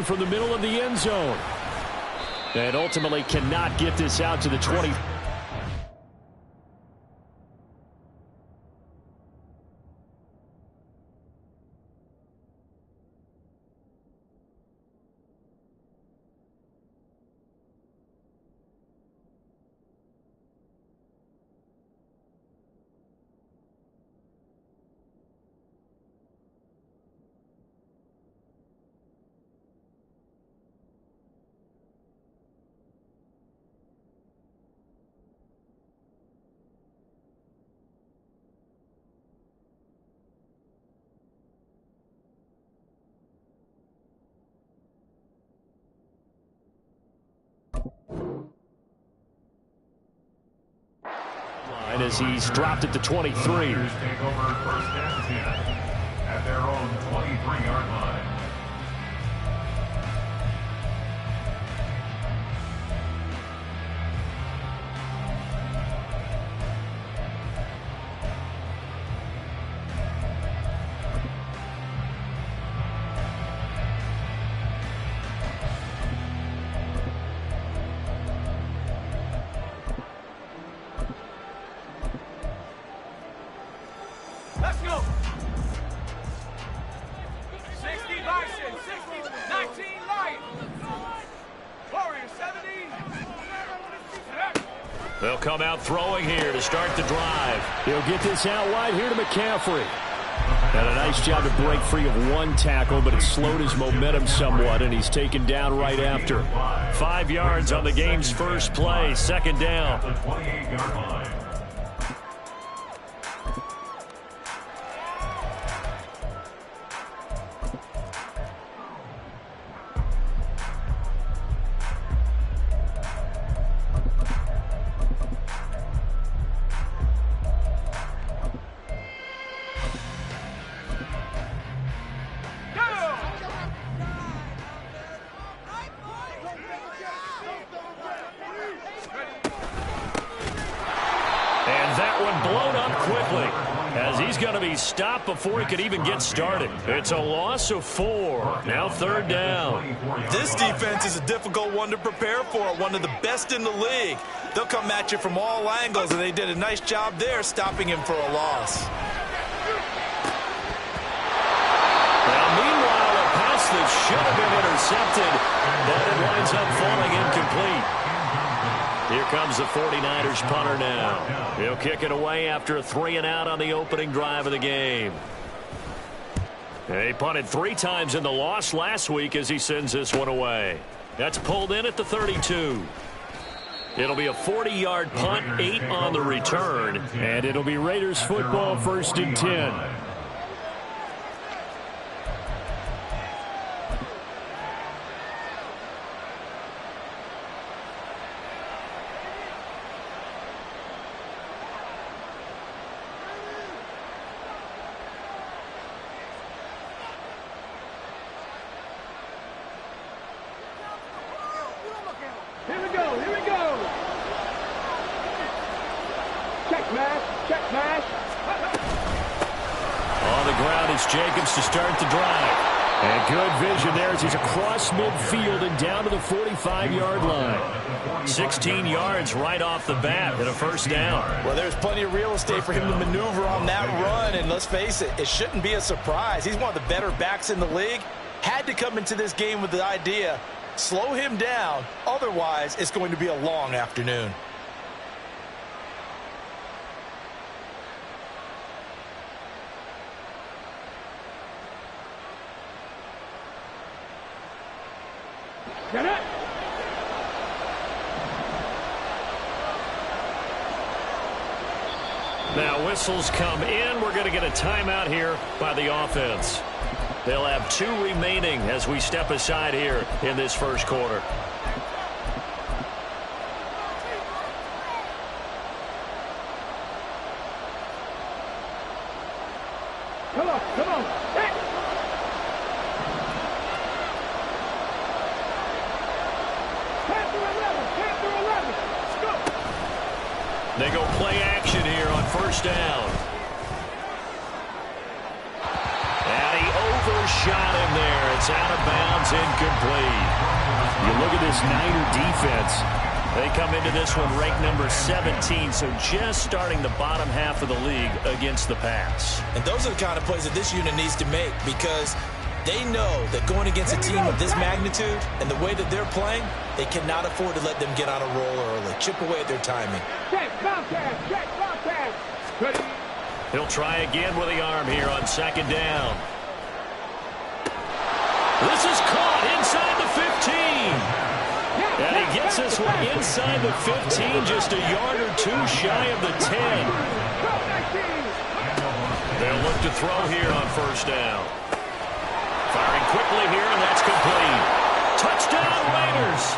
return from the middle of the end zone. And ultimately cannot get this out to the 20. As he's dropped at the 23. Take over first and 10 at their own 23-yard line. Let's go. 60 Bison, 60, 19 Light. Warrior 70. They'll come out throwing here to start the drive. He'll get this out wide here to McCaffrey. Had a nice job to break free of one tackle, but it slowed his momentum somewhat, and he's taken down right after. 5 yards on the game's first play, second down. The 28-yard line. Stopped before he could even get started. It's a loss of 4. Now third down. This defense is a difficult one to prepare for, one of the best in the league. They'll come at you from all angles, and they did a nice job there stopping him for a loss. Now, meanwhile, a pass that should have been intercepted, but it winds up falling incomplete. Here comes the 49ers punter now. He'll kick it away after a 3-and-out on the opening drive of the game. He punted 3 times in the loss last week as he sends this one away. That's pulled in at the 32. It'll be a 40-yard punt, 8 on the return, and it'll be Raiders football, 1st and 10. Here we go. Check mash. On the ground is Jacobs to start the drive. And good vision there as he's across midfield and down to the 45-yard line. 16 yards right off the bat and a first down. Well, there's plenty of real estate for him to maneuver on that run, and let's face it, it shouldn't be a surprise. He's one of the better backs in the league. Had to come into this game with the idea, slow him down, otherwise it's going to be a long afternoon. Get it. Now whistles come in. We're going to get a timeout here by the offense. They'll have 2 remaining as we step aside here in this first quarter. Come on. Hey. 10 through 11. Let's go. They go play action here on first down. And he overshot him there. It's out of bounds, incomplete. You look at this Niner defense. They come into this one ranked number 17, so just starting the bottom half of the league against the pass. And those are the kind of plays that this unit needs to make, because they know that going against a team of this magnitude and the way that they're playing, they cannot afford to let them get on a roll early. Chip away at their timing. Check, Bobcat, check, Bobcat. Ready? He'll try again with the arm here on second down. This is caught inside the 15. And he gets this one inside the 15, just a yard or two shy of the 10. They'll look to throw here on first down. Firing quickly here, and that's complete. Touchdown, Raiders.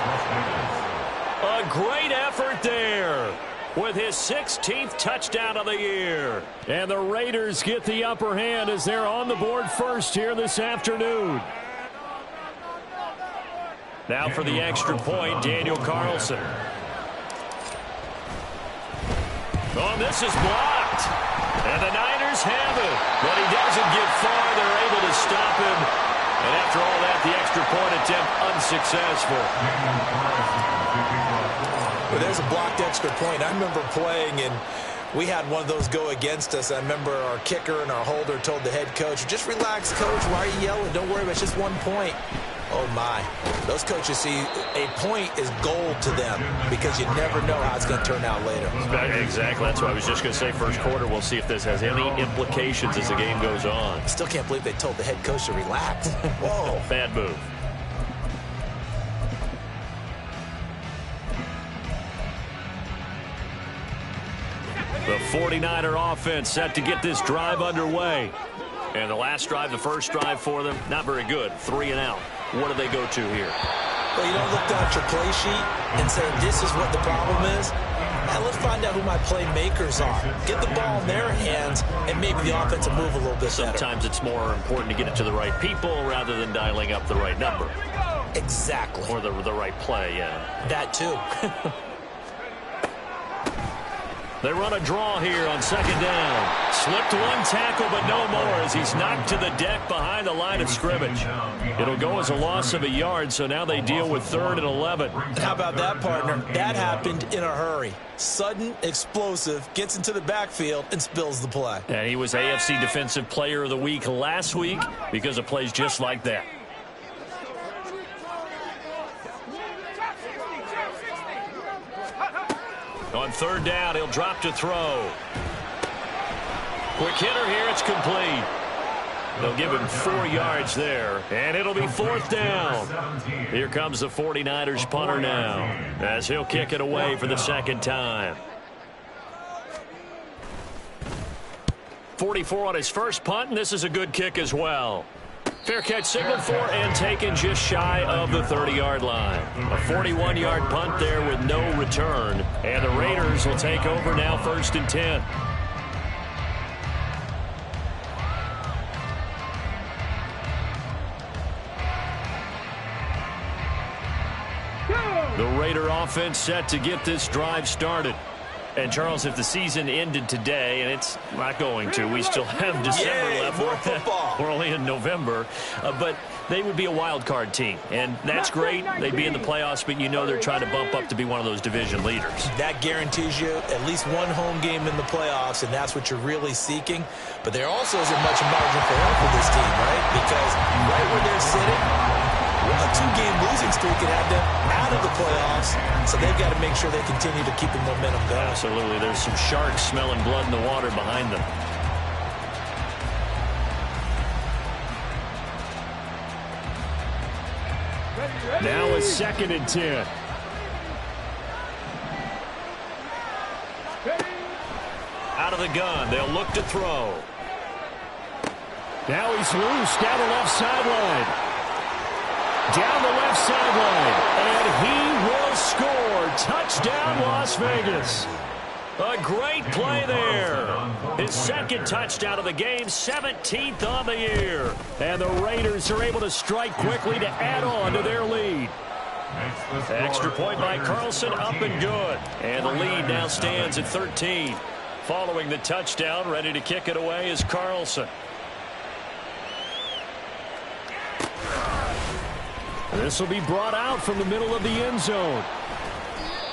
A great effort there with his 16th touchdown of the year. And the Raiders get the upper hand as they're on the board first here this afternoon. Now for the extra point, Daniel Carlson. Oh, this is blocked. And the Niners have it. But he doesn't get far. They're able to stop him. And after all that, the extra point attempt unsuccessful. Well, there's a blocked extra point. I remember playing, and we had one of those go against us. I remember our kicker and our holder told the head coach, just relax, coach. Why are you yelling? Don't worry about it. It's just 1 point. Oh, my. Those coaches see a point is gold to them because you never know how it's going to turn out later. Exactly. That's what I was just going to say. First quarter, we'll see if this has any implications as the game goes on. I still can't believe they told the head coach to relax. Whoa. Bad move. The 49er offense set to get this drive underway. And the last drive, the first drive for them, not very good. 3 and out. What do they go to here? Well, you don't look down at your play sheet and say, this is what the problem is. Now let's find out who my playmakers are. Get the ball in their hands, and maybe the offense will move a little bit Sometimes it's more important to get it to the right people rather than dialing up the right number. Exactly. Or the right play, yeah. That too. They run a draw here on second down. Slipped one tackle, but no more as he's knocked to the deck behind the line of scrimmage. It'll go as a loss of a yard, so now they deal with 3rd and 11. How about that, partner? That happened in a hurry. Sudden, explosive, gets into the backfield, and spills the play. And he was AFC Defensive Player of the Week last week because of plays just like that. On 3rd down, he'll drop to throw. Quick hitter here, it's complete. They'll give him 4 yards there, and it'll be 4th down. Here comes the 49ers punter now, as he'll kick it away for the second time. 44 on his first punt, and this is a good kick as well. Fair catch signaled for and taken just shy of the 30-yard line. A 41-yard punt there with no return. And the Raiders will take over now 1st and 10. The Raider offense set to get this drive started. And, Charles, if the season ended today, and it's not going to, we still have December left. More football. We're only in November. But they would be a wild card team. And that's great. They'd be in the playoffs, but you know they're trying to bump up to be one of those division leaders. That guarantees you at least one home game in the playoffs, and that's what you're really seeking. But there also isn't much margin for error for this team, right? Because right where they're sitting, a 2-game losing streak could have them out of the playoffs, so they've got to make sure they continue to keep the momentum going. Absolutely. There's some sharks smelling blood in the water behind them. Now it's 2nd and 10. Out of the gun. They'll look to throw. Now he's loose down the left sideline. Down the left sideline, and he will score. Touchdown, Las Vegas. A great play there. His 2nd touchdown of the game, 17th on the year. And the Raiders are able to strike quickly to add on to their lead. Extra point by Carlson, up and good. And the lead now stands at 13. Following the touchdown, ready to kick it away is Carlson. This will be brought out from the middle of the end zone.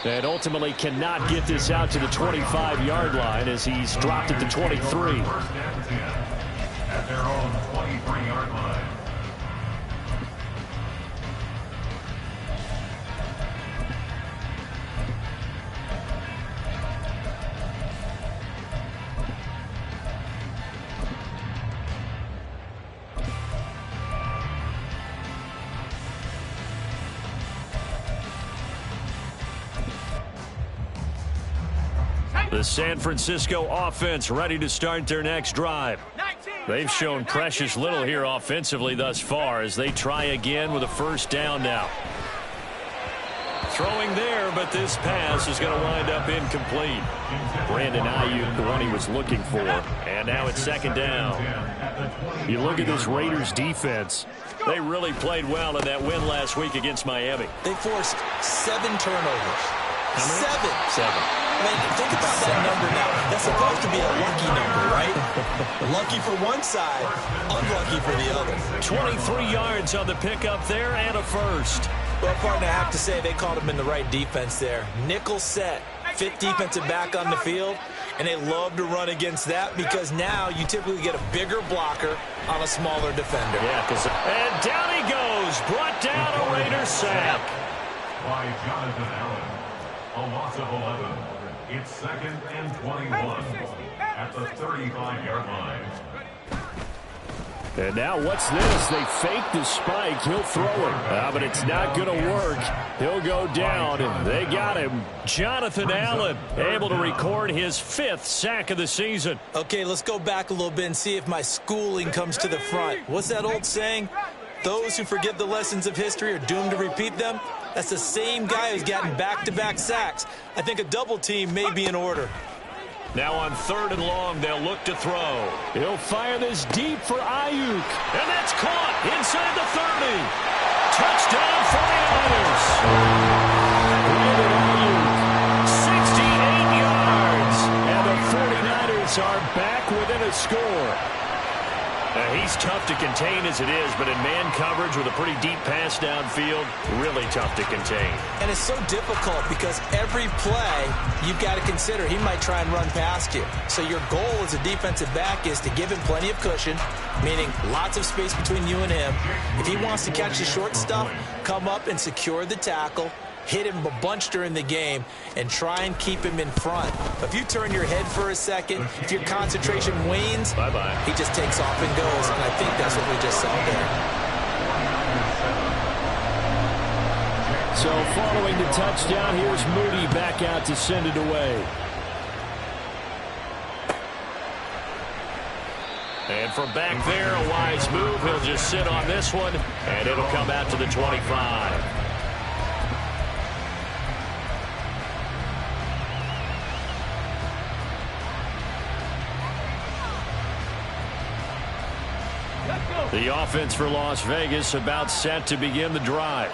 And ultimately cannot get this out to the 25-yard line as he's dropped at the 23. First and 10 at their own 23-yard line. The San Francisco offense ready to start their next drive. They've shown precious little here offensively thus far as they try again with a first down now. Throwing there, but this pass is going to wind up incomplete. Brandon Ayuk, the one he was looking for. And now it's second down. You look at this Raiders defense. They really played well in that win last week against Miami. They forced 7 turnovers. How many? 7. I mean, think about that number now. That's supposed to be a lucky number, right? Lucky for one side, unlucky for the other. 23 yards on the pickup there and a first. Well, partner, I have to say they called him in the right defense there. Nickel set, 5th defensive back on the field, and they love to run against that because now you typically get a bigger blocker on a smaller defender. Yeah, and down he goes. Brought down a Raider sack. By Jonathan Allen. A loss of 11. It's second and 21 at the 35-yard line. And now what's this? They fake the spike. He'll throw it. But it's not going to work. He'll go down. They got him. Jonathan Allen able to record his 5th sack of the season. Okay, let's go back a little bit and see if my schooling comes to the front. What's that old saying? Those who forget the lessons of history are doomed to repeat them. That's the same guy who's gotten back-to-back sacks. I think a double team may be in order. Now on 3rd and long, they'll look to throw. He'll fire this deep for Ayuk. And that's caught inside the 30. Touchdown 49ers. Brandon Ayuk, 68 yards. And the 49ers are back within a score. He's tough to contain as it is, but in man coverage with a pretty deep pass downfield, really tough to contain. And it's so difficult because every play you've got to consider he might try and run past you. So your goal as a defensive back is to give him plenty of cushion, meaning lots of space between you and him. If he wants to catch the short stuff, come up and secure the tackle, hit him a bunch during the game, and try and keep him in front. If you turn your head for a second, if your concentration wanes, bye-bye. He just takes off and goes, and I think that's what we just saw there. So following the touchdown, here's Moody back out to send it away. And from back there, a wise move. He'll just sit on this one, and it'll come out to the 25. The offense for Las Vegas about set to begin the drive.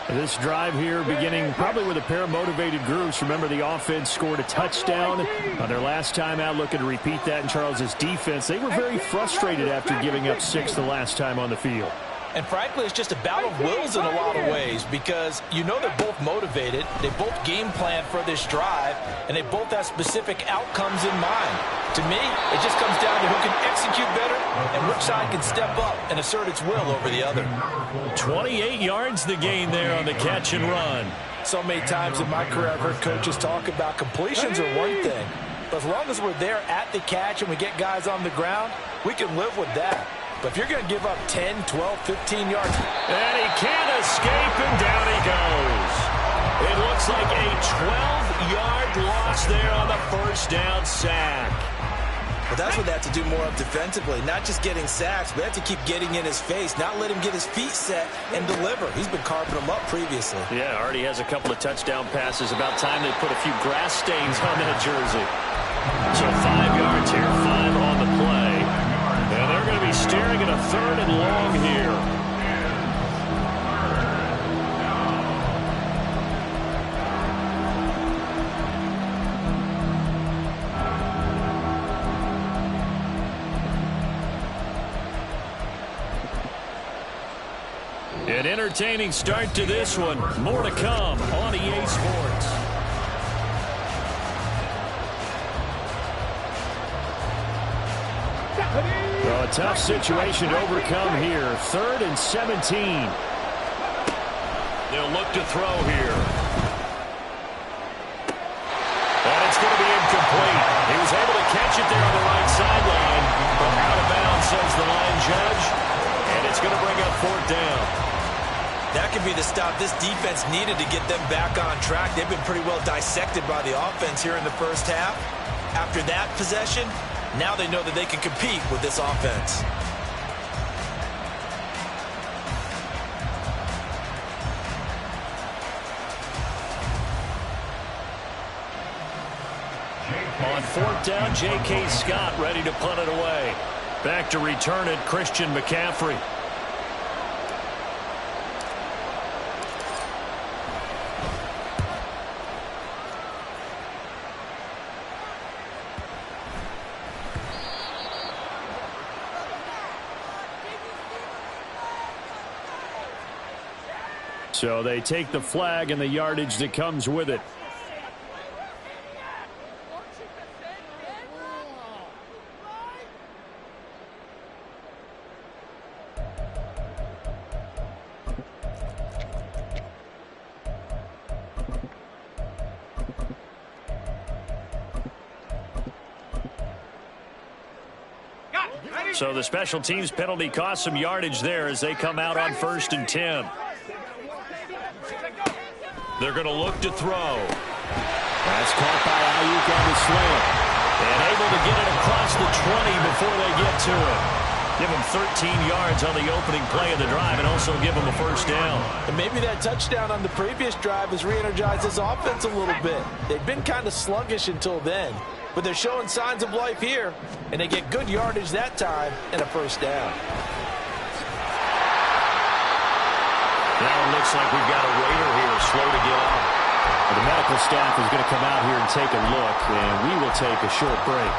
This drive here beginning probably with a pair of motivated groups. Remember, the offense scored a touchdown on their last time out, looking to repeat that in Charles's defense. They were very frustrated after giving up 6 the last time on the field. And frankly, it's just a battle of wills in a lot of ways because you know they're both motivated, they both game plan for this drive, and they both have specific outcomes in mind. To me, it just comes down to who can execute better and which side can step up and assert its will over the other. 28 yards the gain there on the catch and run. So many times in my career I've heard coaches talk about completions are one thing, but as long as we're there at the catch and we get guys on the ground, we can live with that. But if you're going to give up 10, 12, 15 yards. And he can't escape, and down he goes. It looks like a 12-yard loss there on the first down sack. But that's what they have to do more of defensively, not just getting sacks, but they have to keep getting in his face, not let him get his feet set and deliver. He's been carving them up previously. Yeah, already has a couple of touchdown passes. About time they put a few grass stains on that jersey. So 5 yards here, 5 on the play. And they're going to be staring at a 3rd and long here. An entertaining start to this one. More to come on EA Sports. Well, a tough situation to overcome here. 3rd and 17. They'll look to throw here. And it's going to be incomplete. He was able to catch it there on the right sideline, but out of bounds, says the line judge. And it's going to bring up 4th down. That could be the stop this defense needed to get them back on track. They've been pretty well dissected by the offense here in the first half. After that possession, now they know that they can compete with this offense. On 4th down, J.K. Scott ready to punt it away. Back to return it, Christian McCaffrey. So they take the flag and the yardage that comes with it. So the special teams penalty cost some yardage there as they come out on 1st and 10. They're going to look to throw. That's caught by Ayuk on the slant. And able to get it across the 20 before they get to it. Give them 13 yards on the opening play of the drive and also give them a 1st down. And maybe that touchdown on the previous drive has re-energized this offense a little bit. They've been kind of sluggish until then, but they're showing signs of life here, and they get good yardage that time and a 1st down. Now it looks like we've got a Raider here slow to get up. The medical staff is going to come out here and take a look, and we will take a short break.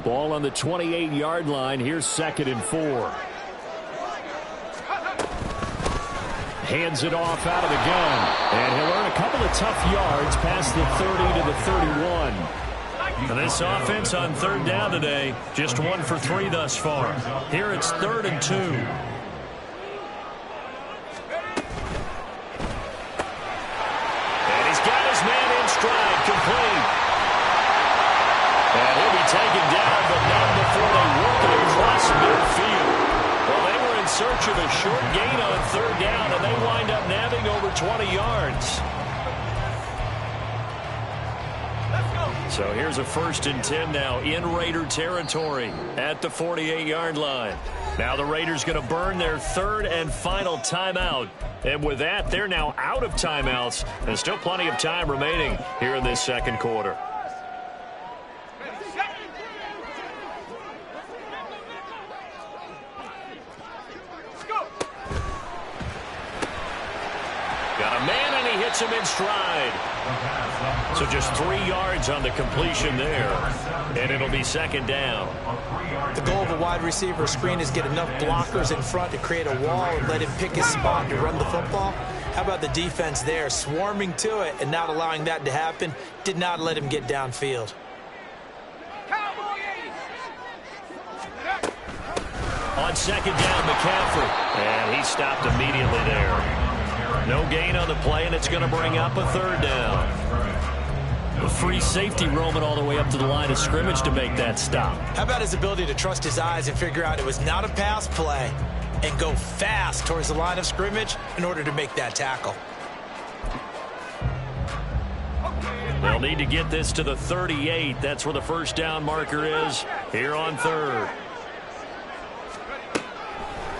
Ball on the 28-yard line. Here's 2nd and 4. Hands it off out of the gun. And he'll earn a couple of tough yards past the 30 to the 31. And this offense on 3rd down today, just 1 for 3 thus far. Here it's 3rd and 2. And he's got his man in stride, complete. And he'll be taken down, but not before they work it across midfield. Well, they were in search of a short gain on 3rd down, and they wind up nabbing over 20 yards. So here's a 1st and 10 now in Raider territory at the 48-yard line. Now the Raiders going to burn their 3rd and final timeout. And with that, they're now out of timeouts, and still plenty of time remaining here in this 2nd quarter. Got a man, and he hits him in stride. So just 3 yards on the completion there, and it'll be 2nd down. The goal of a wide receiver screen is get enough blockers in front to create a wall and let him pick his spot to run the football. How about the defense there, swarming to it and not allowing that to happen? Did not let him get downfield. On 2nd down, McCaffrey, and he stopped immediately there. No gain on the play, and it's going to bring up a 3rd down. A free safety roaming all the way up to the line of scrimmage to make that stop. How about his ability to trust his eyes and figure out it was not a pass play and go fast towards the line of scrimmage in order to make that tackle? They'll need to get this to the 38. That's where the 1st down marker is here on 3rd.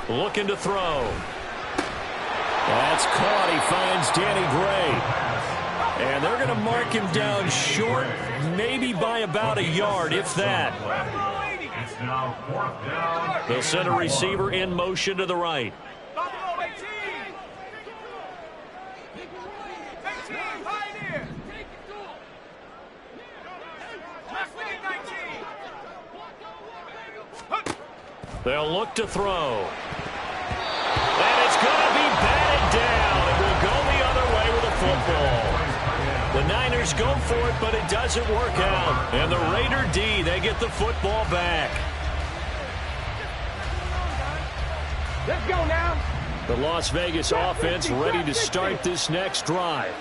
Looking to throw. That's caught. He finds Danny Gray. And they're going to mark him down short, maybe by about a yard, if that. It's now 4th down. They'll send a receiver in motion to the right. They'll look to throw. And it's going to be batted down. It will go the other way with a football. The Niners go for it, but it doesn't work out. And the Raider D, they get the football back. Let's go now. The Las Vegas offense ready to start this next drive.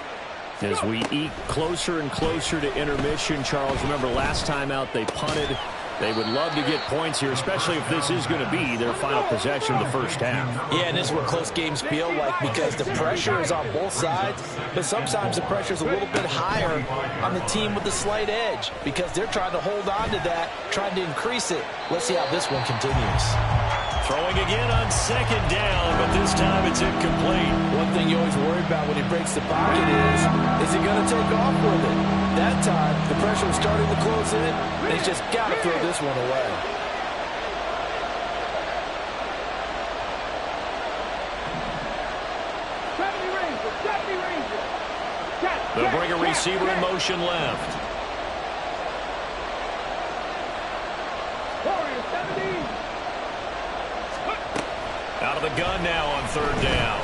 As we eke closer and closer to intermission, Charles, remember last time out they punted. They would love to get points here, especially if this is going to be their final possession of the first half. Yeah, and this is what close games feel like because the pressure is on both sides, but sometimes the pressure is a little bit higher on the team with the slight edge because they're trying to hold on to that, trying to increase it. Let's see how this one continues. Throwing again on 2nd down, but this time it's incomplete. One thing you always worry about when he breaks the pocket is he going to take off with it? That time, the pressure was starting to close in, and he's just got to throw this one away. They'll bring a receiver in motion left. Out of the gun now on 3rd down.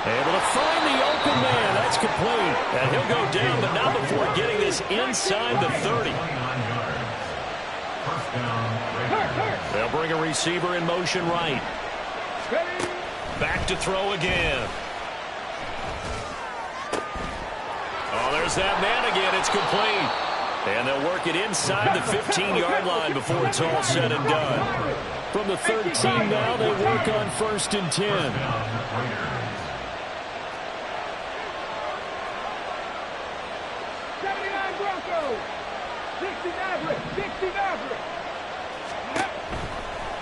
Able to find the open man. That's complete. And he'll go down, but not before getting this inside the 30. They'll bring a receiver in motion right. Back to throw again. Oh, there's that man again. It's complete. And they'll work it inside the 15-yard line before it's all said and done. From the 13 now, they work on 1st and 10. 60 Maverick.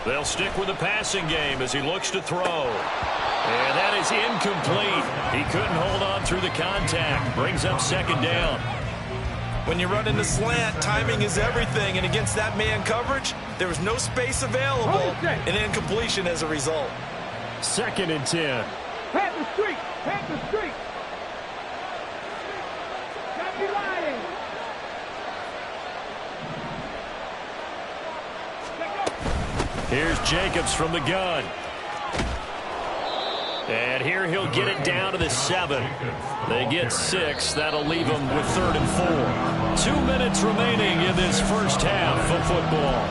They'll stick with the passing game as he looks to throw. And that is incomplete. He couldn't hold on through the contact. Brings up 2nd down. When you run in the slant, timing is everything. And against that man coverage, there was no space available. And incompletion as a result. 2nd and 10. Pat the street. Pat the street. Don't be lying. Here's Jacobs from the gun. And here he'll get it down to the 7. They get 6. That'll leave them with 3rd and 4. 2 minutes remaining in this first half of football.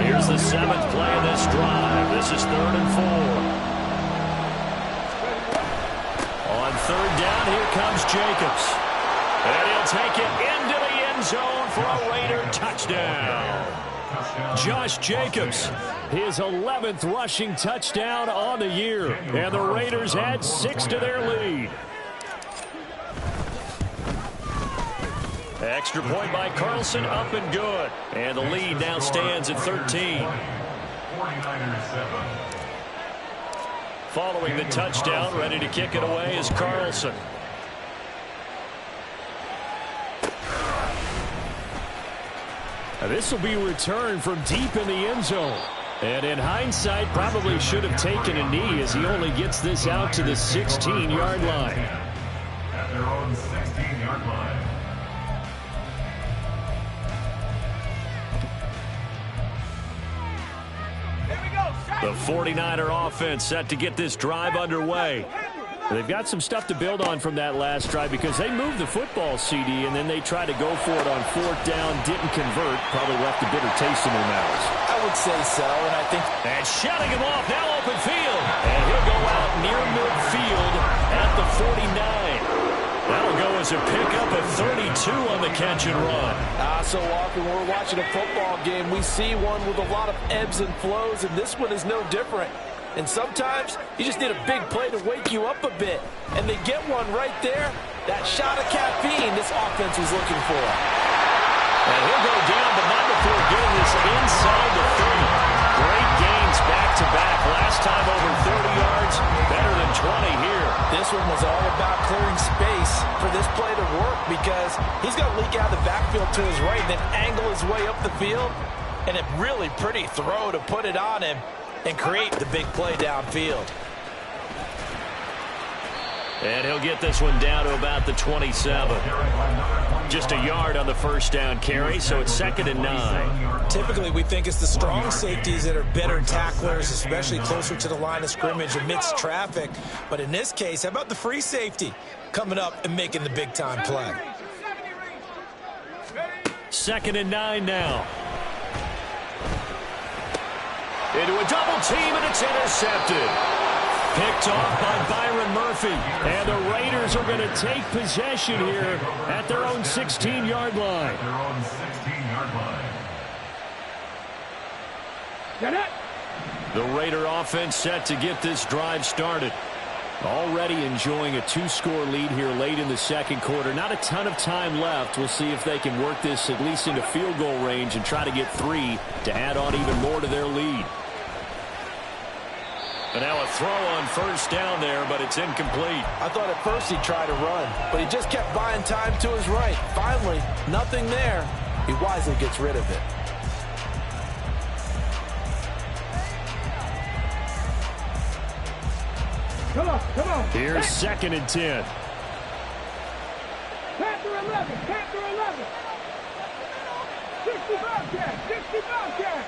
Here's the 7th play of this drive. This is 3rd and 4. On 3rd down, here comes Jacobs. And he'll take it into the end zone for a Raider touchdown. Josh Jacobs, his 11th rushing touchdown on the year. And the Raiders add 6 to their lead. Extra point by Carlson, up and good. And the lead now stands at 13. 49ers 7. Following the touchdown, ready to kick it away is Carlson. This will be returned from deep in the end zone. And in hindsight, probably should have taken a knee as he only gets this out to the 16-yard line. At their own 16-yard line. The 49er offense set to get this drive underway. They've got some stuff to build on from that last drive because they moved the football, CD, and then they tried to go for it on 4th down, didn't convert, probably left a bitter taste in their mouths. I would say so, and I think... And shutting him off, now open field. And he'll go out near midfield at the 49. That'll go as a pickup of 32 on the catch and run. So often when we're watching a football game, we see one with a lot of ebbs and flows, and this one is no different. And sometimes you just need a big play to wake you up a bit. And they get one right there. That shot of caffeine this offense was looking for. And he'll go down, but not before getting is inside the 30. Great gains back-to-back. Last time over 30 yards, better than 20 here. This one was all about clearing space for this play to work because he's going to leak out the backfield to his right and then angle his way up the field. And a really pretty throw to put it on him and create the big play downfield. And he'll get this one down to about the 27. Just a yard on the first down carry, so it's 2nd and 9. Typically, we think it's the strong safeties that are better tacklers, especially closer to the line of scrimmage amidst traffic. But in this case, how about the free safety coming up and making the big-time play? 2nd and 9 now. Into a double team, and it's intercepted. Picked off by Byron Murphy. And the Raiders are going to take possession here at their own 16-yard line. The Raider offense set to get this drive started. Already enjoying a 2-score lead here late in the second quarter. Not a ton of time left. We'll see if they can work this at least into field goal range and try to get 3 to add on even more to their lead. And now a throw on first down there, but it's incomplete. I thought at first he tried to run, but he just kept buying time to his right. Finally, nothing there. He wisely gets rid of it. Come on, come on. Here's 2nd and 10. Panther 11, Panther 11. 60 Bobcat, 60 Bobcat.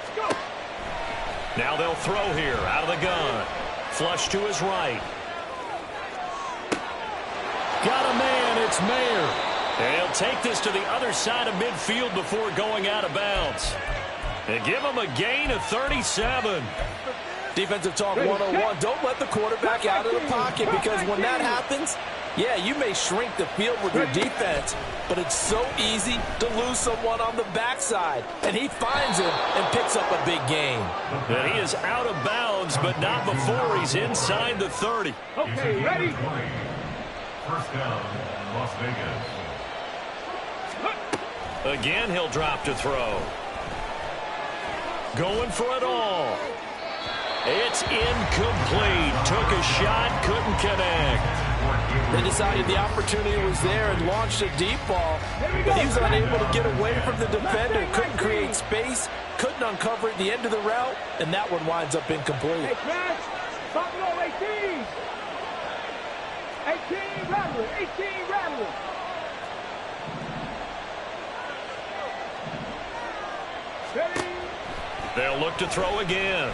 Let's go. Now they'll throw here out of the gun. Flush to his right. Got a man. It's Mayer. And he'll take this to the other side of midfield before going out of bounds. And give him a gain of 37. Defensive talk 101. Don't let the quarterback out of the pocket because when that happens, yeah, you may shrink the field with your defense, but it's so easy to lose someone on the backside. And he finds him and picks up a big gain. And he is out of bounds, but not before he's inside the 30. Okay, ready? First down, Las Vegas. Again, he'll drop to throw. Going for it all. It's incomplete. Took a shot, couldn't connect. They decided the opportunity was there and launched a deep ball, but he was unable to get away from the defender. Couldn't create space, couldn't uncover at the end of the route, and that one winds up incomplete. Hey, Crash, Buffalo 18. 18 Rattler, 18 Rattler. Ready? They'll look to throw again.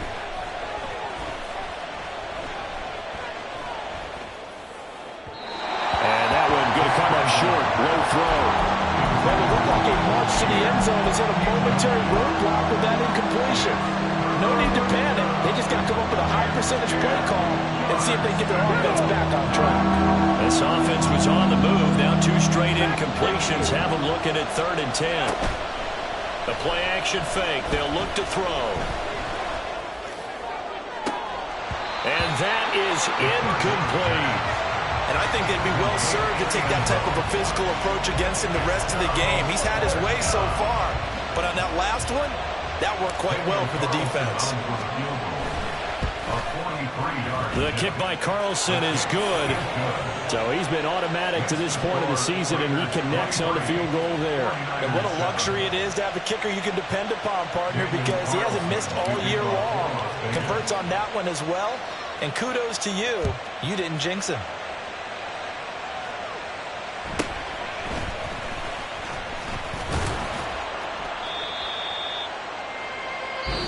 And that one going to come up short. Low throw. Well, it looked like a march to the end zone is in a momentary roadblock with that incompletion. No need to panic. They just got to come up with a high percentage play call and see if they can get their offense back on track. This offense was on the move. Now 2 straight incompletions have them looking at 3rd and 10. The play action fake. They'll look to throw. And that is incomplete. And I think they'd be well served to take that type of a physical approach against him the rest of the game. He's had his way so far, but on that last one, that worked quite well for the defense. The kick by Carlson is good. So he's been automatic to this point of the season, and he connects on the field goal there. And what a luxury it is to have a kicker you can depend upon, partner, because he hasn't missed all year long. Converts on that one as well. And kudos to you. You didn't jinx him.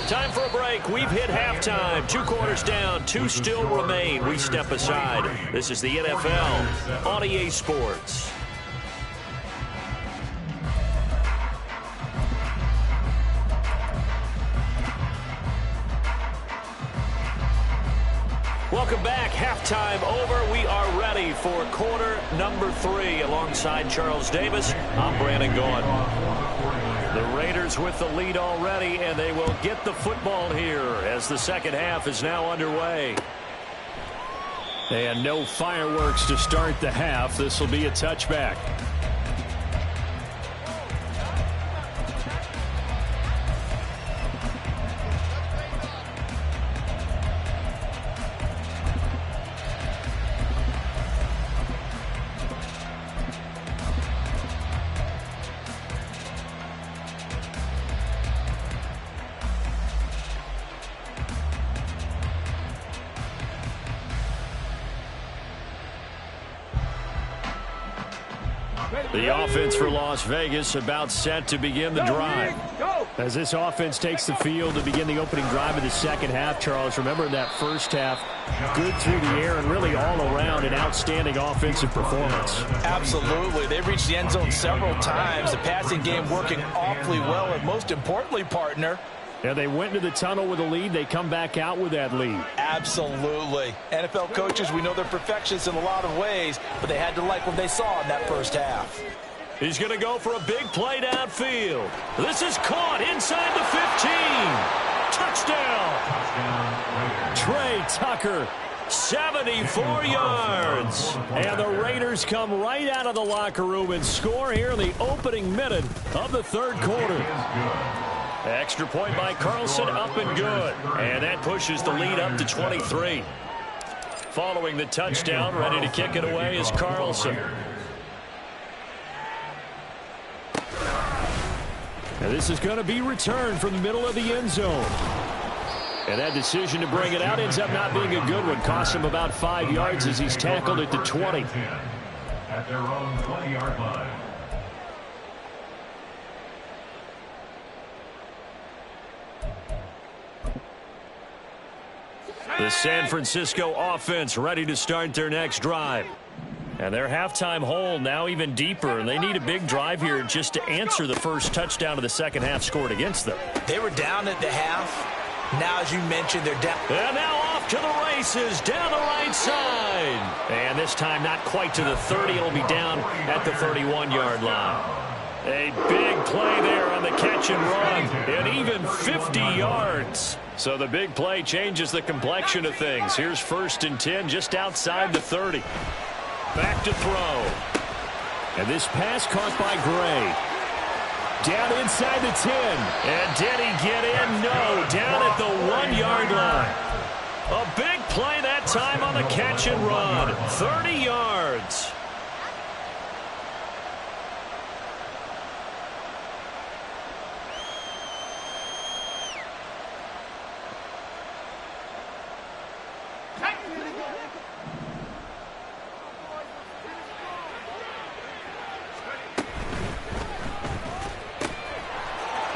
Time for a break. We've hit halftime. 2 quarters down. 2 still remain. We step aside. This is the NFL on EA Sports. Welcome back. Halftime over. We are ready for quarter number 3. Alongside Charles Davis, I'm Brandon Gaughan. The Raiders with the lead already, and they will get the football here as the second half is now underway. And no fireworks to start the half. This will be a touchback. The offense for Las Vegas about set to begin the drive. Go. As this offense takes the field to begin the opening drive of the second half, Charles, remember that first half, good through the air and really all around an outstanding offensive performance. Absolutely. They reached the end zone several times. The passing game working awfully well, and most importantly, partner, Yeah, they went into the tunnel with a lead. They come back out with that lead. absolutely. NFL coaches, we know they're perfectionists in a lot of ways, but they had to like what they saw in that first half. He's going to go for a big play downfield. This is caught inside the 15. Touchdown. Trey Tucker, 74 yards. And the Raiders come right out of the locker room and score here in the opening minute of the third quarter. Extra point by Carlson, up and good. And that pushes the lead up to 23. Following the touchdown, ready to kick it away is Carlson. And this is going to be returned from the middle of the end zone. And that decision to bring it out ends up not being a good one. Cost him about 5 yards as he's tackled at the 20. At their own 20-yard line. The San Francisco offense ready to start their next drive. And their halftime hole now even deeper, and they need a big drive here just to answer the first touchdown of the second half scored against them. They were down at the half. Now, as you mentioned, they're down. And now off to the races down the right side. And this time not quite to the 30. It'll be down at the 31-yard line. A big play there on the catch and run, and even 50 yards. So the big play changes the complexion of things. Here's 1st and 10 just outside the 30. Back to throw. And this pass caught by Gray. Down inside the 10. And did he get in? No, down at the 1-yard line. A big play that time on the catch and run. 30 yards.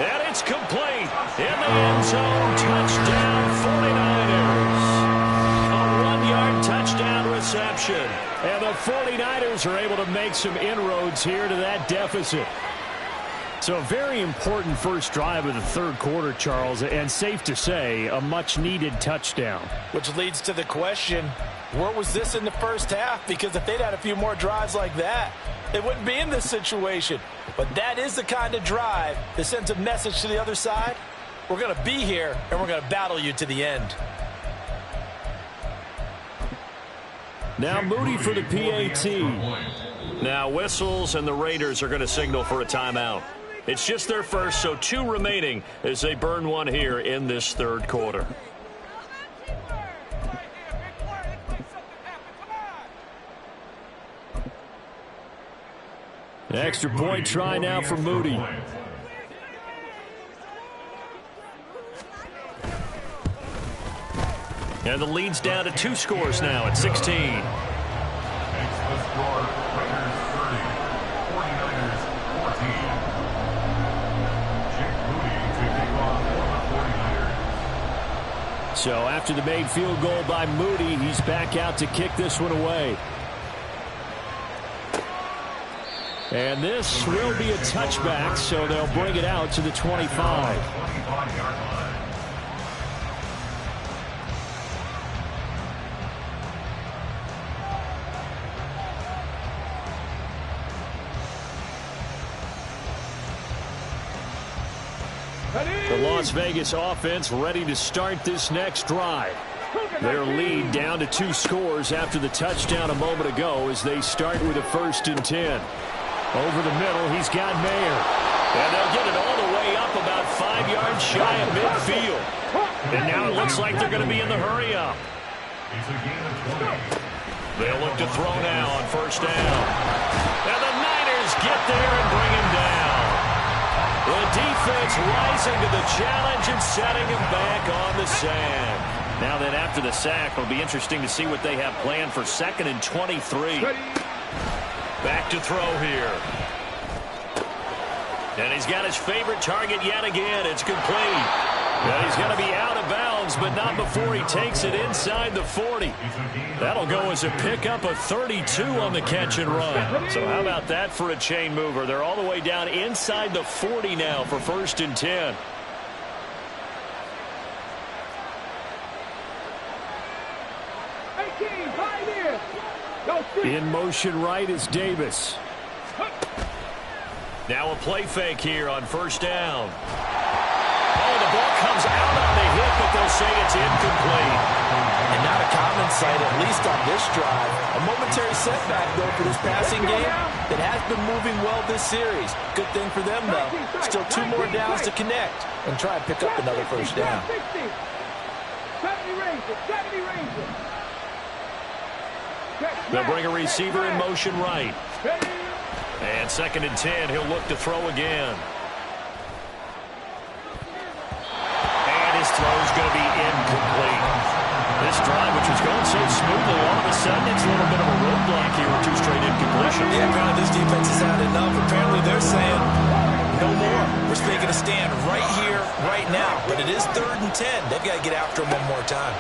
And it's complete. In the end zone, touchdown 49ers. A 1-yard touchdown reception. And the 49ers are able to make some inroads here to that deficit. So a very important first drive of the third quarter, Charles, and safe to say, a much-needed touchdown. Which leads to the question, where was this in the first half? Because if they'd had a few more drives like that, they wouldn't be in this situation. But that is the kind of drive that sends a message to the other side. We're going to be here, and we're going to battle you to the end. Now Moody for the PAT. Now whistles, and the Raiders are going to signal for a timeout. It's just their first, so 2 remaining as they burn one here in this third quarter. Extra point try now for Moody. And the lead's down to 2 scores now at 16. Makes the score Raiders 30, 49ers 14. Jake Moody to kick off for the 49ers. So after the made field goal by Moody, he's back out to kick this one away. And this will be a touchback, so they'll bring it out to the 25. 25-yard line. The Las Vegas offense ready to start this next drive. Their lead down to 2 scores after the touchdown a moment ago as they start with a 1st and 10. Over the middle, he's got Mayer. And they'll get it all the way up about 5 yards shy of midfield. And now it looks like they're going to be in the hurry up. It's a gain of 20. They'll look to throw now on 1st down. And the Niners get there and bring him down. The defense rising to the challenge and setting him back on the sand. Now then, after the sack, it'll be interesting to see what they have planned for 2nd and 23. Back to throw here. And he's got his favorite target yet again. It's complete. Well, he's going to be out of bounds, but not before he takes it inside the 40. That'll go as a pickup of 32 on the catch and run. So how about that for a chain mover? They're all the way down inside the 40 now for 1st and 10. In motion right is Davis. Now a play fake here on 1st down. Oh, the ball comes out on the hit, but they'll say it's incomplete. And not a common sight, at least on this drive. A momentary setback, though, for this passing game that has been moving well this series. Good thing for them, though. Still 2 more downs to connect and try and pick up another 1st down. 70 Rangers. They'll bring a receiver in motion right. And 2nd and 10, he'll look to throw again. And his throw's going to be incomplete. This drive, which was going so smoothly, all of a sudden it's a little bit of a roadblock here with 2 straight incompletions. Yeah, apparently this defense has had enough. Apparently they're saying no more. We're making a stand right here, right now. But it is 3rd and 10. They've got to get after him one more time.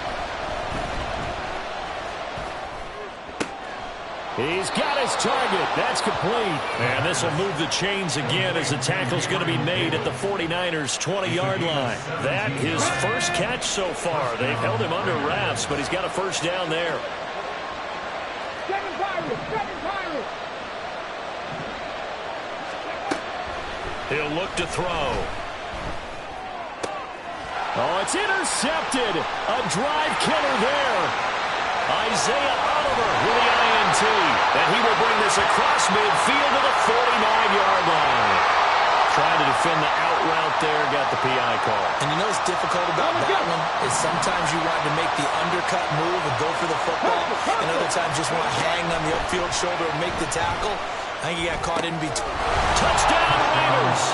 He's got his target. That's complete. And this will move the chains again as the tackle's going to be made at the 49ers' 20-yard line. That his first catch so far. They've held him under wraps, but he's got a 1st down there. 7 Pirates. He'll look to throw. Oh, it's intercepted. A drive killer there. Isaiah Oliver with the INT. And he will bring this across midfield to the 49-yard line. Trying to defend the out route there, got the PI call. And you know what's difficult about that one is sometimes you want to make the undercut move and go for the football, and other times just want to hang on the upfield shoulder and make the tackle. I think he got caught in between. Touchdown, Raiders!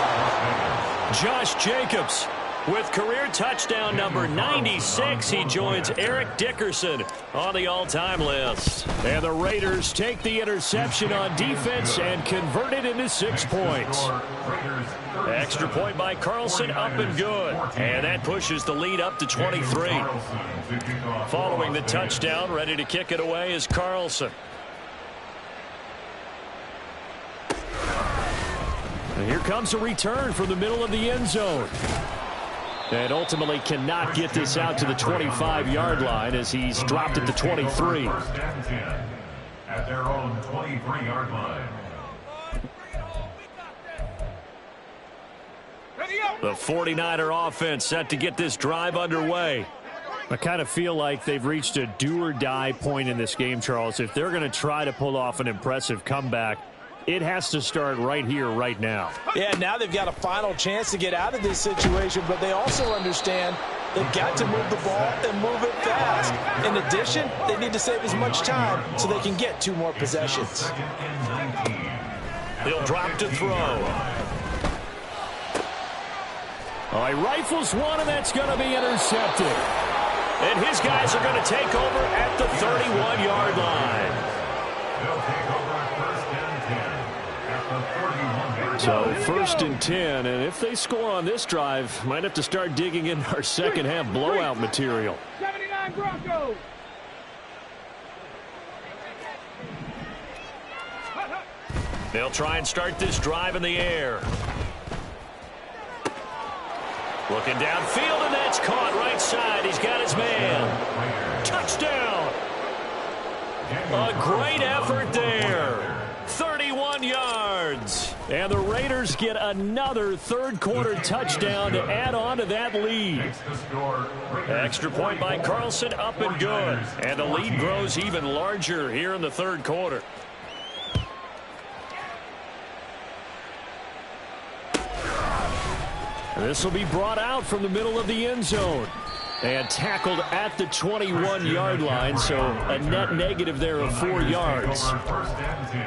Josh Jacobs with career touchdown number 96. He joins Eric Dickerson on the all-time list. And the Raiders take the interception on defense and convert it into 6 points. Extra point by Carlson, up and good. And that pushes the lead up to 23. Following the touchdown, ready to kick it away is Carlson. And here comes a return from the middle of the end zone. And ultimately cannot get this out to the 25-yard line as he's dropped at the 23. At their own 23-yard line. The 49er offense set to get this drive underway. I kind of feel like they've reached a do-or-die point in this game, Charles. If they're going to try to pull off an impressive comeback, it has to start right here, right now. Yeah, now they've got a final chance to get out of this situation, but they also understand they've got to move the ball and move it fast. In addition, they need to save as much time so they can get 2 more possessions. He'll drop to throw. Oh, he rifles one, and that's going to be intercepted. And his guys are going to take over at the 31-yard line. They'll take over at 1st and 10 at the 31-yard line. So 1st and 10, and if they score on this drive, might have to start digging in our second half blowout material. 79 Broncos. They'll try and start this drive in the air. Looking downfield, and that's caught right side. He's got his man. Touchdown. A great effort there. 31 yards. And the Raiders get another third-quarter touchdown to add on to that lead. Extra point by Carlson, up and good. And the lead grows even larger here in the 3rd quarter. This will be brought out from the middle of the end zone and tackled at the 21-yard line, so a net negative there of 4 yards. 1st and 10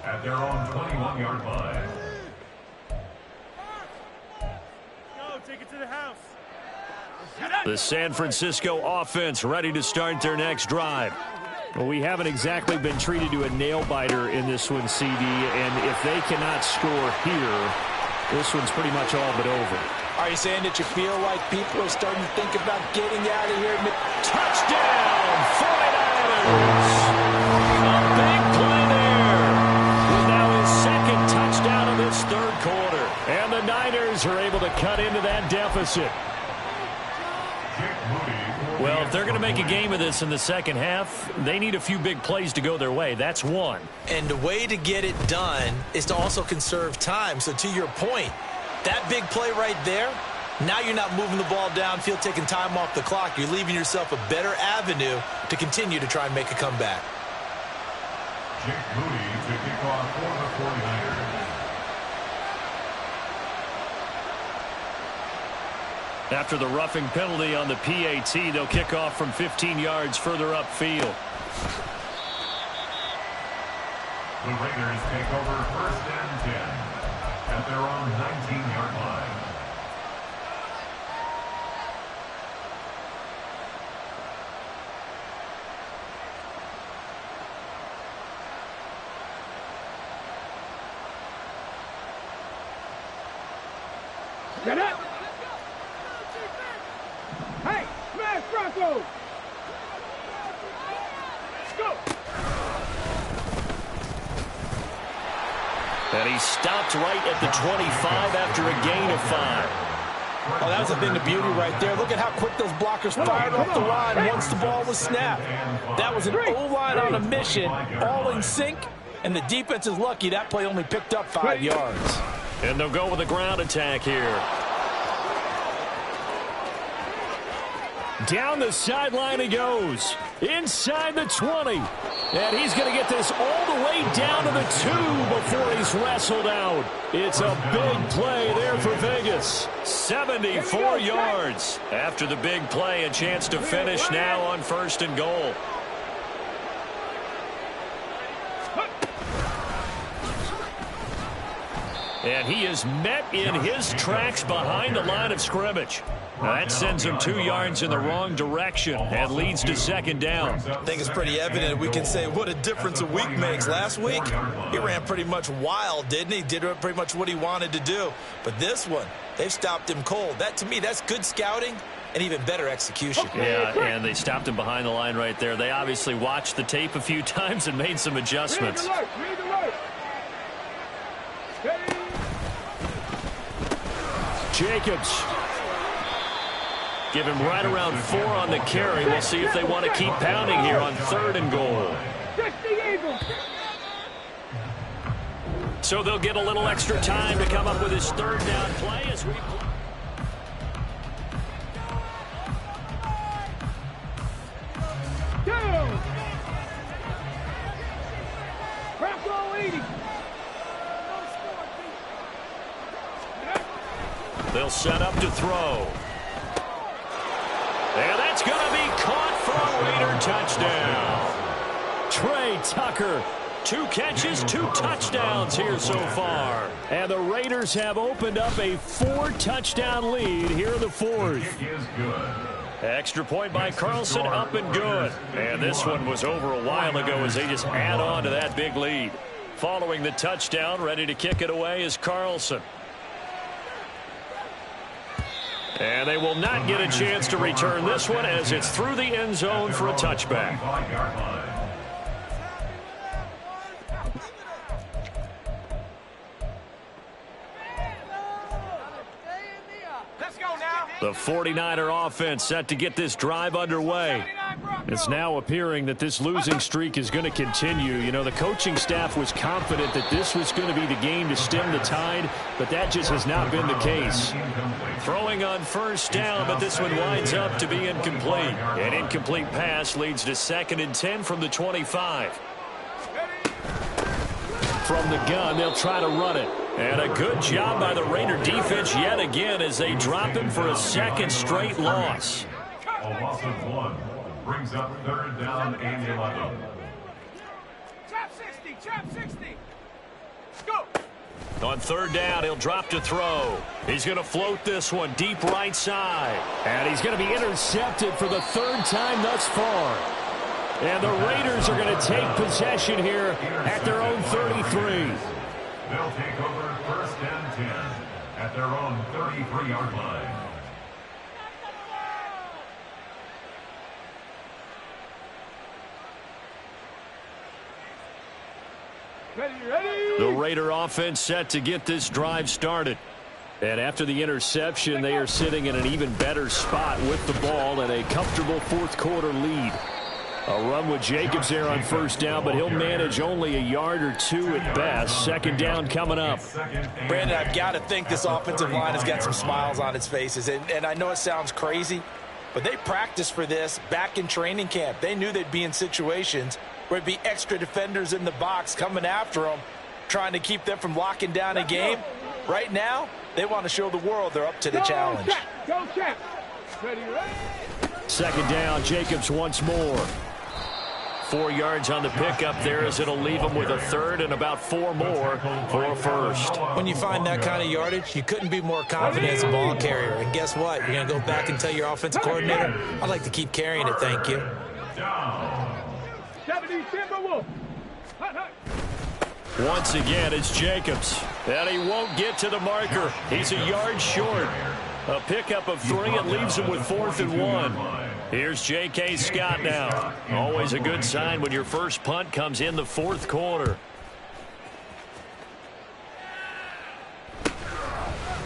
at their own 21-yard line. Go, take it to the house. The San Francisco offense ready to start their next drive. Well, we haven't exactly been treated to a nail-biter in this one, CD, and if they cannot score here, this one's pretty much all but over. Are you saying that you feel like people are starting to think about getting out of here? Touchdown, 49ers! A big play there. With now his second touchdown of this third quarter. And the Niners are able to cut into that deficit. Well, if they're going to make a game of this in the second half, they need a few big plays to go their way. That's one. And the way to get it done is to also conserve time. So to your point, that big play right there, now you're not moving the ball downfield, taking time off the clock. You're leaving yourself a better avenue to continue to try and make a comeback. Jake Moody to kick off for the 49ers. After the roughing penalty on the PAT, they'll kick off from 15 yards further upfield. The Raiders take over 1st and 10 at their own 19-yard line. Get up! Hey, smash Broncos! Let's go! And he stopped right at the 25 after a gain of 5. Oh, that was a thing of beauty right there. Look at how quick those blockers fired off the line once the ball was snapped. That was an O-line on a mission, all in sync, and the defense is lucky that play only picked up 5 yards. And they'll go with a ground attack here. Down the sideline he goes. Inside the 20. And he's going to get this all the way down to the 2 before he's wrestled out. It's a big play there for Vegas. 74 yards. After the big play, a chance to finish now on 1st and goal. And he is met in his tracks behind the line of scrimmage. Now that sends him 2 yards in the wrong direction and leads to 2nd down. I think it's pretty evident. We can say what a difference a week makes. Last week, he ran pretty much wild, didn't he? Did pretty much what he wanted to do. But this one, they've stopped him cold. That, to me, that's good scouting and even better execution. Yeah, and they stopped him behind the line right there. They obviously watched the tape a few times and made some adjustments. Jacobs. Give him right around 4 on the carry. We'll see if they want to keep pounding here on 3rd and goal. So they'll get a little extra time to come up with his 3rd down play as we they'll set up to throw. And that's going to be caught for a Raider touchdown. Trey Tucker, 2 catches, 2 touchdowns here so far. And the Raiders have opened up a 4-touchdown lead here in the 4th. Extra point by Carlson, up and good. And this one was over a while ago as they just add on to that big lead. Following the touchdown, ready to kick it away is Carlson. And they will not get a chance to return this one as it's through the end zone for a touchback. The 49er offense set to get this drive underway. It's now appearing that this losing streak is going to continue. You know, the coaching staff was confident that this was going to be the game to stem the tide, but that just has not been the case. Throwing on 1st down, but this one winds up to be incomplete. An incomplete pass leads to 2nd and 10 from the 25. From the gun, they'll try to run it. And a good job by the Raider defense yet again as they drop him for a 2nd straight loss. A loss of 1 brings up 3rd down and 11. Chop 60, chop 60. Go. On 3rd down, he'll drop to throw. He's going to float this one deep right side. And he's going to be intercepted for the 3rd time thus far. And the Raiders are going to take possession here at their own 33. They'll take over first and 10 at their own 33-yard line. Ready. The Raider offense set to get this drive started. And after the interception, they are sitting in an even better spot with the ball and a comfortable fourth quarter lead. A run with Jacobs there on first down, but he'll manage only a yard or two at best. Second down coming up. Brandon, I've got to think this offensive line has got some smiles on its faces. And I know it sounds crazy, but they practiced for this back in training camp. They knew they'd be in situations where it'd be extra defenders in the box coming after them, trying to keep them from locking down a game. Right now, they want to show the world they're up to the challenge. Go, Cap. Ready. Second down, Jacobs once more. 4 yards on the pickup there as it'll leave them with a third and about 4 more for a first. When you find that kind of yardage, you couldn't be more confident as a ball carrier. And guess what? You're going to go back and tell your offensive coordinator, I'd like to keep carrying it, thank you. 70 Timberwolf. Once again, it's Jacobs. And he won't get to the marker. He's a yard short. A pickup of 3. It leaves him with 4th and 1. Here's J.K. Scott now. Always a good sign when your first punt comes in the fourth quarter.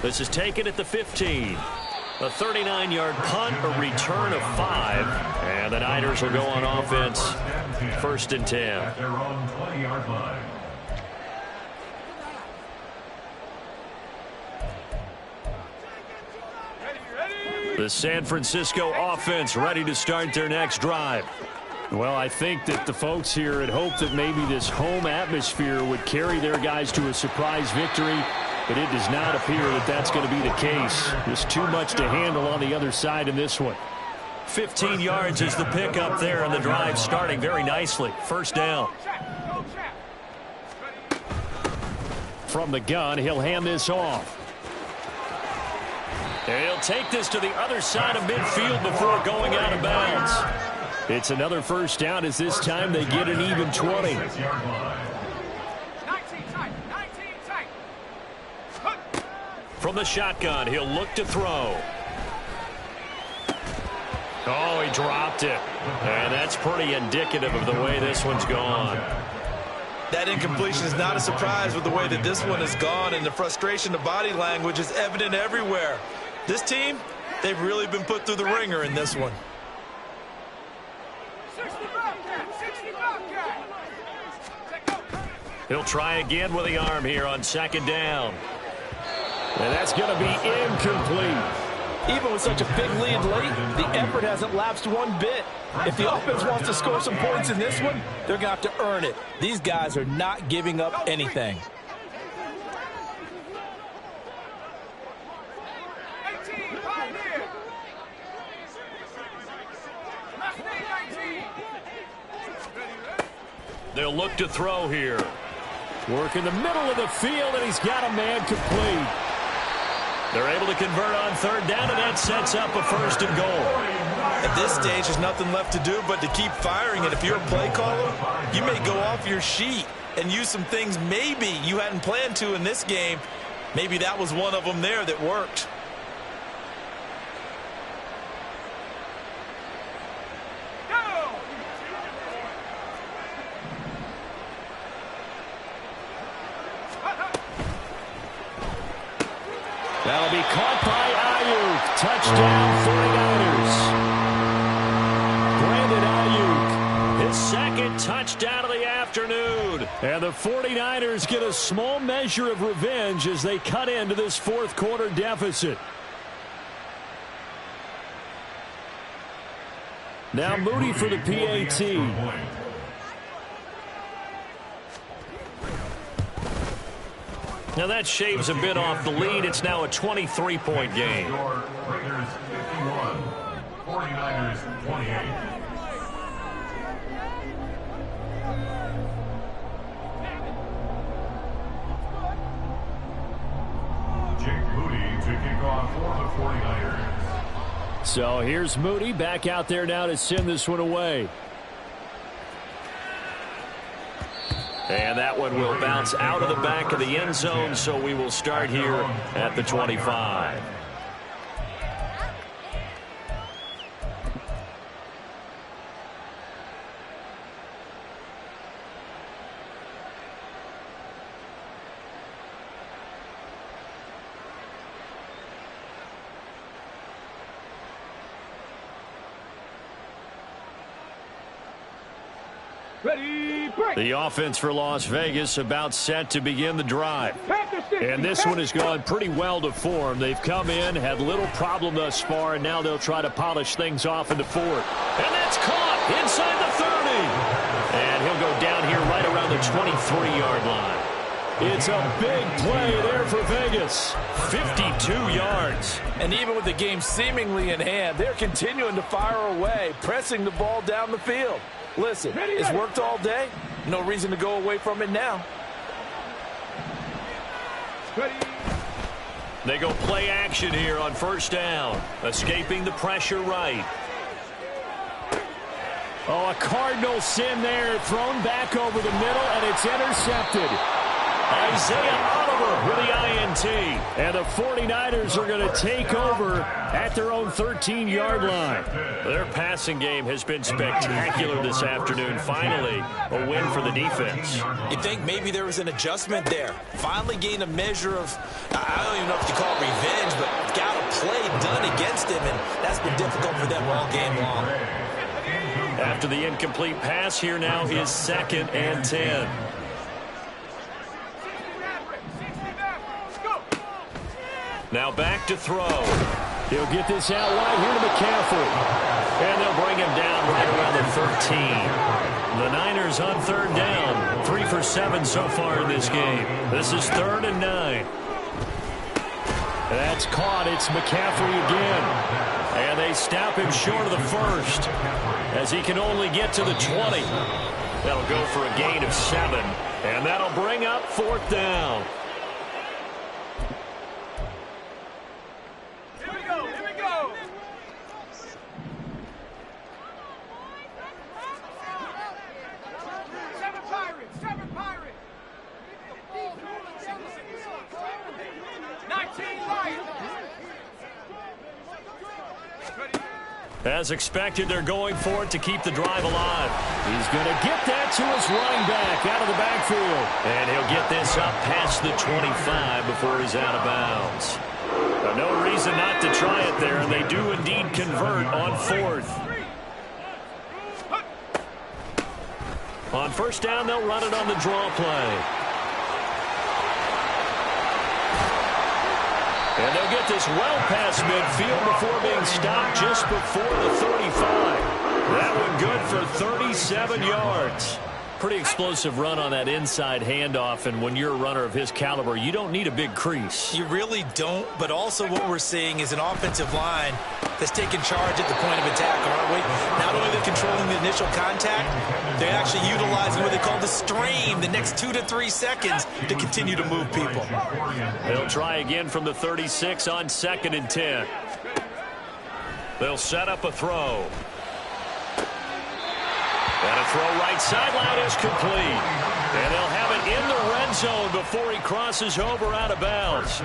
This is taken at the 15. A 39-yard punt, a return of 5. And the Niners will go on offense. First and 10. At their own 20-yard line. The San Francisco offense ready to start their next drive. Well, I think that the folks here had hoped that maybe this home atmosphere would carry their guys to a surprise victory, but it does not appear that that's going to be the case. There's too much to handle on the other side in this one. 15 yards is the pickup there, and the drive starting very nicely. First down. From the gun, he'll hand this off. And he'll take this to the other side of midfield before going out of bounds. It's another first down as this time they get an even 20. 19 tight. From the shotgun, he'll look to throw. Oh, he dropped it. And that's pretty indicative of the way this one's gone. That incompletion is not a surprise with the way that this one has gone, and the frustration, the body language is evident everywhere. This team, they've really been put through the ringer in this one. 65 Cap. He'll try again with the arm here on second down. And that's going to be incomplete. Even with such a big lead late, the effort hasn't lapsed one bit. If the offense wants to score some points in this one, they're going to have to earn it. These guys are not giving up anything. 18, Pioneer. 19. They'll look to throw here. Work in the middle of the field, and he's got a man complete. They're able to convert on third down, and that sets up a first and goal. At this stage, there's nothing left to do but to keep firing. And if you're a play caller, you may go off your sheet and use some things maybe you hadn't planned to in this game. Maybe that was one of them there that worked. That'll be caught by Ayuk. Touchdown, 49ers. Brandon Ayuk, his second touchdown of the afternoon. And the 49ers get a small measure of revenge as they cut into this fourth quarter deficit. Now Moody for the PAT. Now that shaves a bit off the lead. It's now a 23-point game. Raiders 51, 49ers 28. Jake Moody to kick off for the 49ers. So here's Moody back out there now to send this one away. And that one will bounce out of the back of the end zone, so we will start here at the 25. Ready, break. The offense for Las Vegas about set to begin the drive. And this one has gone pretty well to form. They've come in, had little problem thus far, and now they'll try to polish things off in the fourth. And that's caught inside the 30. And he'll go down here right around the 23-yard line. It's a big play there for Vegas. 52 yards. And even with the game seemingly in hand, they're continuing to fire away, pressing the ball down the field. Listen, it's worked all day. No reason to go away from it now. They go play action here on first down. Escaping the pressure right. Oh, a cardinal sin there. Thrown back over the middle, and it's intercepted. Isaiah Oliver with the INT. And the 49ers are going to take over at their own 13-yard line. Their passing game has been spectacular this afternoon. Finally, a win for the defense. You think maybe there was an adjustment there. Finally gained a measure of, I don't even know if you call it revenge, but got a play done against him, and that's been difficult for them all game long. After the incomplete pass, here now is 2nd and 10. Now back to throw. He'll get this out wide here to McCaffrey. And they'll bring him down right around the 13. The Niners on 3rd down. 3 for 7 so far in this game. This is 3rd and 9. That's caught. It's McCaffrey again. And they stop him short of the 1st as he can only get to the 20. That'll go for a gain of 7. And that'll bring up 4th down. As expected, they're going for it to keep the drive alive. He's going to get that to his running back out of the backfield. And he'll get this up past the 25 before he's out of bounds. No reason not to try it there, and they do indeed convert on 4th. On 1st down, they'll run it on the draw play. And they'll get this well past midfield before being stopped just before the 35. That one good for 37 yards. Pretty explosive run on that inside handoff, and when you're a runner of his caliber, you don't need a big crease. You really don't, but also what we're seeing is an offensive line that's taking charge at the point of attack, aren't we? Not only are they controlling the initial contact, they're actually utilizing what they call the stream, the next 2 to 3 seconds, to continue to move people. They'll try again from the 36 on 2nd and 10. They'll set up a throw. And a throw right sideline is complete. And they'll have it in the red zone before he crosses over out of bounds.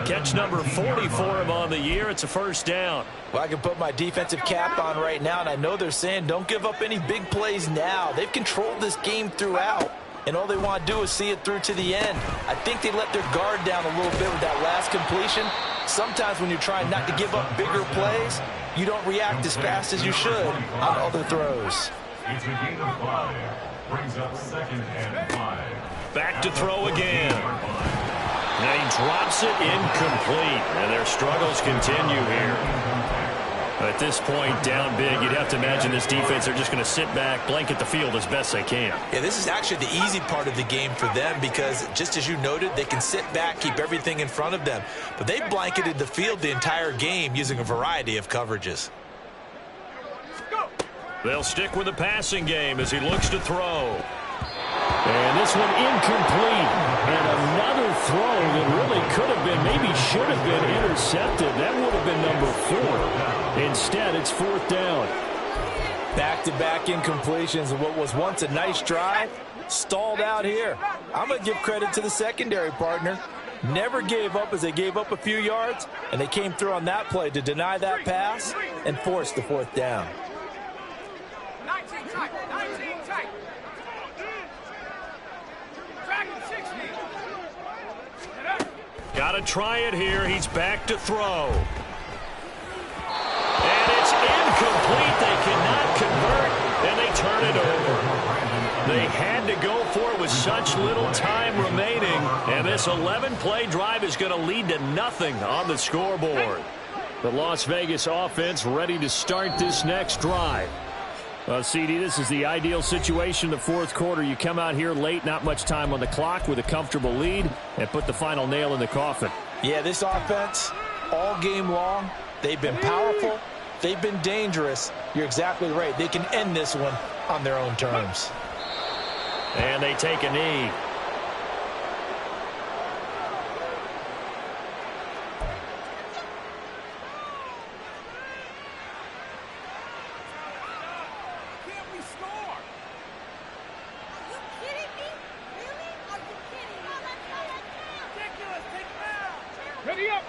Catch number 40 for him on the year. It's a 1st down. Well, I can put my defensive cap on right now, and I know they're saying don't give up any big plays now. They've controlled this game throughout, and all they want to do is see it through to the end. I think they let their guard down a little bit with that last completion. Sometimes when you're trying not to give up bigger plays, you don't react as fast as you should on other throws. It's a gain of 5. Brings up 2nd and 5. Back to throw again. And he drops it incomplete. And their struggles continue here. At this point, down big, you'd have to imagine this defense are just going to sit back, blanket the field as best they can. Yeah, this is actually the easy part of the game for them because, just as you noted, they can sit back, keep everything in front of them. But they blanketed the field the entire game using a variety of coverages. They'll stick with the passing game as he looks to throw. And this one incomplete. And another throw that really could have been, maybe should have been intercepted. That would have been number 4. Instead, it's 4th down. Back-to-back incompletions of what was once a nice drive, stalled out here. I'm going to give credit to the secondary partner. Never gave up as they gave up a few yards, and they came through on that play to deny that pass and force the fourth down. 19 tight, 19 tight. Dragon 60. Got to try it here. He's back to throw. And it's incomplete. They cannot convert, and they turn it over. They had to go for it with such little time remaining, and this 11-play drive is going to lead to nothing on the scoreboard. The Las Vegas offense ready to start this next drive. CD, this is the ideal situation in the fourth quarter. You come out here late, not much time on the clock, with a comfortable lead, and put the final nail in the coffin. Yeah, this offense, all game long, they've been powerful, they've been dangerous. You're exactly right. They can end this one on their own terms. And they take a knee. Can't we score? Are you kidding me? Really? Are you kidding me? Ridiculous. Take it out. Ready up.